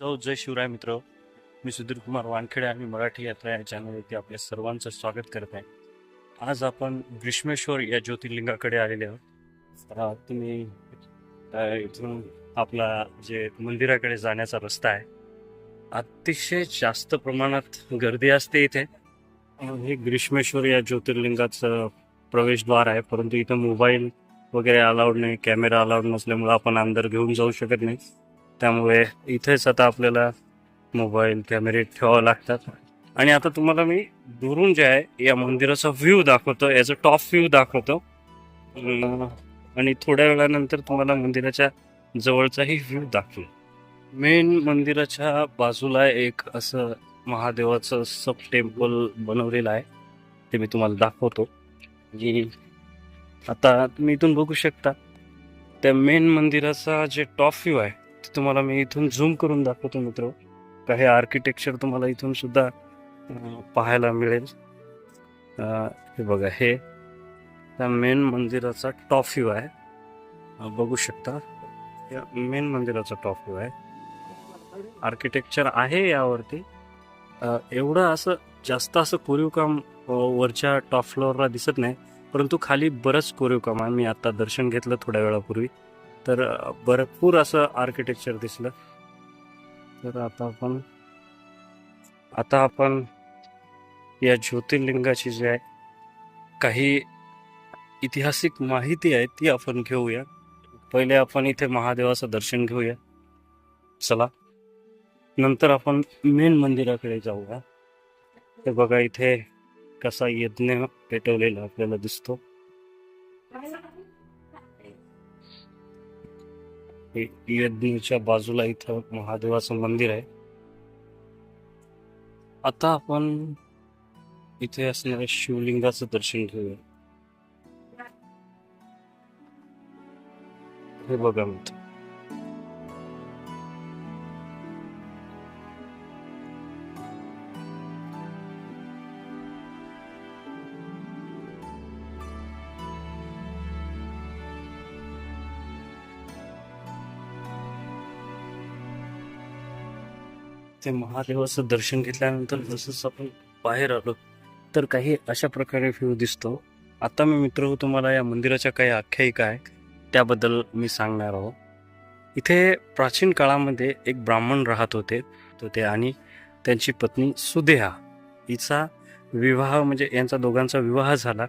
जय शिवराय मित्र. मी सुधीर कुमार वानखेडे आणि मराठी यात्रा या चॅनलवरती आपल्या सर्वांचं स्वागत करत आहे. आज आपण ग्रीष्मेश्वर या ज्योतिर्लिंगाकडे आलेले आहोत. तुम्ही इथून आपला जे मंदिराकडे जाण्याचा रस्ता आहे, अतिशय जास्त प्रमाणात गर्दी असते इथे. हे ग्रीष्मेश्वर या ज्योतिर्लिंगाचं प्रवेशद्वार आहे, परंतु इथं मोबाईल वगैरे अलाउड नाही, कॅमेरा अलाउड नसल्यामुळे आपण अंदर घेऊन जाऊ शकत नाही. त्यामुळे इथेच आता आपल्याला मोबाईल कॅमेरे ठेवावं लागतात. आणि आता तुम्हाला मी दुरून जे आहे या मंदिराचा व्ह्यू दाखवतो, याचा टॉप व्ह्यू दाखवतो. आणि थोड्या वेळानंतर तुम्हाला मंदिराच्या जवळचाही व्ह्यू दाखवेल. मेन मंदिराच्या बाजूला एक असं महादेवाचं सब टेम्पल बनवलेलं आहे, ते मी तुम्हाला दाखवतो. की आता तुम्ही इथून बघू शकता त्या मेन मंदिराचा जे टॉप व्ह्यू आहे ते तुम्हाला मी इथून झूम करून दाखवतो मित्र. काही आर्किटेक्चर तुम्हाला इथून सुद्धा पाहायला मिळेल. हे बघा, हे त्या मेन मंदिराचा टॉप व्ह्यू आहे. बघू शकता, या मेन मंदिराचा टॉप व्ह्यू आहे. आर्किटेक्चर आहे यावरती. एवढं असं जास्त असं कोरीव काम वरच्या टॉप फ्लोअरला दिसत नाही, परंतु खाली बरंच कोरीव काम आहे. मी आता दर्शन घेतलं थोड्या वेळापूर्वी, तर भरपूर असं आर्किटेक्चर दिसलं. तर आता आपण या ज्योतिर्लिंगाची जी आहे काही ऐतिहासिक माहिती आहे ती आपण घेऊया. पहिले आपण इथे महादेवाचं दर्शन घेऊया, चला. नंतर आपण मेन मंदिराकडे जाऊया. हे बघा, इथे कसा यज्ञ पेटवलेला आपल्याला दिसतो. यज्ञच्या बाजूला इथं महादेवाचं मंदिर आहे. आता आपण इथे असणाऱ्या शिवलिंगाचं दर्शन घेऊया. हे बघा मित्र, ते महादेवाचं दर्शन घेतल्यानंतर जसंच आपण बाहेर आलो तर काही अशा प्रकारे व्ह्यू दिसतो. आता मी मित्र तुम्हाला या मंदिराच्या काही आख्यायिका आहे त्याबद्दल मी सांगणार आहोत. इथे प्राचीन काळामध्ये एक ब्राह्मण राहत होते आणि त्यांची पत्नी सुदेहा हिचा विवाह, म्हणजे यांचा दोघांचा विवाह झाला.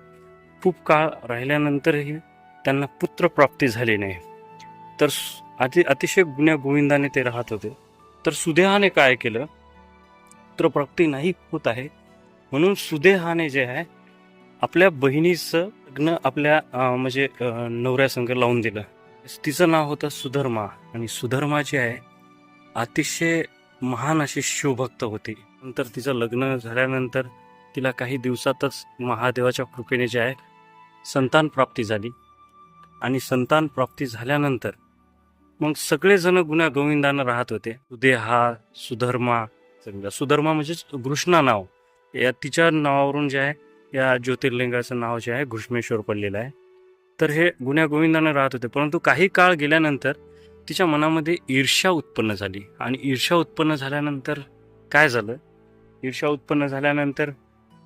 खूप काळ राहिल्यानंतरही त्यांना पुत्रप्राप्ती झाली नाही. तर अतिशय गुण्यागोविंदाने ते राहत होते. तर सुदेहाने काय केलं, पुत्रप्राप्ती नाही होत आहे म्हणून सुदेहाने जे आहे आपल्या बहिणीचं लग्न आपल्या म्हणजे नवऱ्यासंग लावून दिलं. तिचं नाव होतं सुधर्मा. आणि सुधर्मा जी आहे अतिशय महान अशी शिवभक्त होती. नंतर तिचं लग्न झाल्यानंतर तिला काही दिवसातच महादेवाच्या कृपेने जे आहे संतान प्राप्ती झाली. आणि संतान प्राप्ती झाल्यानंतर मग सगळेजण गुण्या गोविंदानं राहत होते. सुदेहा, सुधर्मा म्हणजेच घृष्णा नाव, या तिच्या नावावरून जे आहे या ज्योतिर्लिंगाचं नाव जे आहे घृष्मेश्वर पडलेलं आहे. तर हे गुण्या गोविंदानं राहत होते. परंतु काही काळ गेल्यानंतर तिच्या मनामध्ये ईर्ष्या उत्पन्न झाली. आणि ईर्ष्या उत्पन्न झाल्यानंतर काय झालं, ईर्ष्या उत्पन्न झाल्यानंतर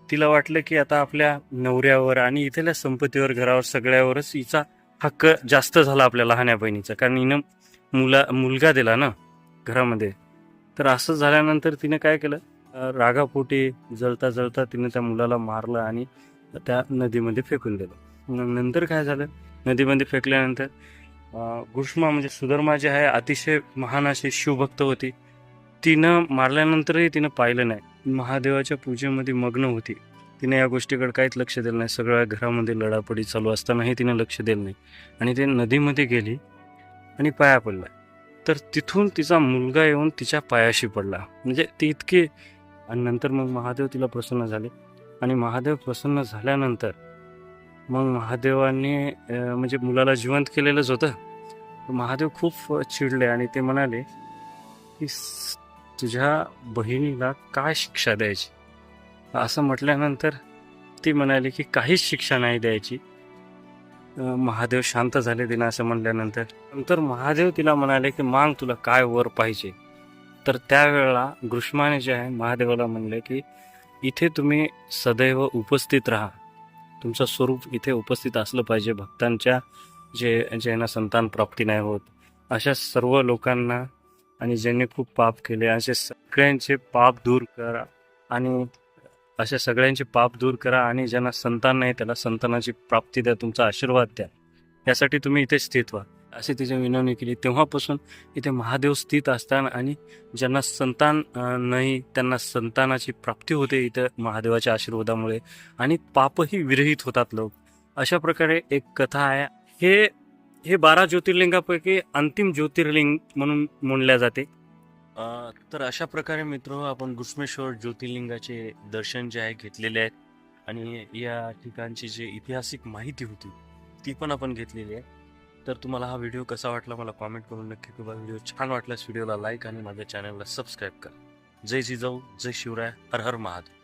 तिला वाटलं की आता आपल्या नवऱ्यावर आणि इथल्या संपत्तीवर, घरावर, सगळ्यावरच हिचा हक्क जास्त झाला आपल्या लहान्या बहिणीचा, कारण हिनं मुलगा दिला ना घरामध्ये. तर असं झाल्यानंतर तिने काय केलं, रागापोटी जळता जळता तिने त्या मुलाला मारलं आणि त्या नदीमध्ये फेकून दिलं. नंतर काय झालं, नदीमध्ये फेकल्यानंतर घृष्मा म्हणजे सुधर्मा जी आहे अतिशय महान अशी शिवभक्त होती. तिनं मारल्यानंतरही तिनं पाहिलं नाही, महादेवाच्या पूजेमध्ये मग्न होती. तिने या गोष्टीकडे काहीच लक्ष दिलं नाही. सगळ्या घरामध्ये लढापडी चालू असतानाही तिने लक्ष दिलं नाही आणि ती नदीमध्ये गेली आणि पाया पडला. तर तिथून तिचा मुलगा येऊन तिच्या पायाशी पडला. म्हणजे ती इतकी. आणि नंतर मग महादेव तिला प्रसन्न झाले. आणि महादेव प्रसन्न झाल्यानंतर मग महादेवाने म्हणजे मुलाला जिवंत केलेलंच होतं. महादेव खूप चिडले आणि ते म्हणाले की तुझ्या बहिणीला काय शिक्षा द्यायची. असं म्हटल्यानंतर ती म्हणाली की काहीच शिक्षा नाही द्यायची. महादेव शांत झाले तिनं असं म्हणल्यानंतर. नंतर महादेव तिला म्हणाले की मांग, तुला काय वर पाहिजे. तर त्यावेळेला घृष्माने जे आहे महादेवाला म्हणले की इथे तुम्ही सदैव उपस्थित राहा, तुमचं स्वरूप इथे उपस्थित असलं पाहिजे. भक्तांच्या ज्यांना संतान प्राप्ती नाही होत अशा सर्व लोकांना आणि ज्यांनी खूप पाप केले असे सगळ्यांचे पाप दूर करा आणि अशा सगळ्यांचे पाप दूर करा आणि ज्यांना संतान नाही त्याला संतानाची प्राप्ती द्या, तुमचा आशीर्वाद द्या, यासाठी तुम्ही इथे स्थित व्हा अशी तिची विनवणी केली. तेव्हापासून इथे महादेव स्थित असतात आणि ज्यांना संतान नाही त्यांना संतानाची प्राप्ती होते इथे महादेवाच्या आशीर्वादामुळे आणि पापही विरहित होतात लोक. अशा प्रकारे एक कथा आहे. हे 12 ज्योतिर्लिंगापैकी अंतिम ज्योतिर्लिंग म्हणून म्हणल्या जाते. तर अशा प्रकारे मित्र आपण घृष्मेश्वर ज्योतिर्लिंगाचे दर्शन जे आहे घेतलेले आहेत आणि या ठिकाणची जी ऐतिहासिक माहिती होती ती पण आपण घेतलेली आहे. तर तुम्हाला हा व्हिडिओ कसा वाटला मला कॉमेंट करून नक्की कळवा. व्हिडिओ छान वाटल्यास व्हिडिओला लाईक आणि माझ्या चॅनलला सबस्क्राईब करा. जय जिजाऊ, जय शिवराय, हर हर महादेव.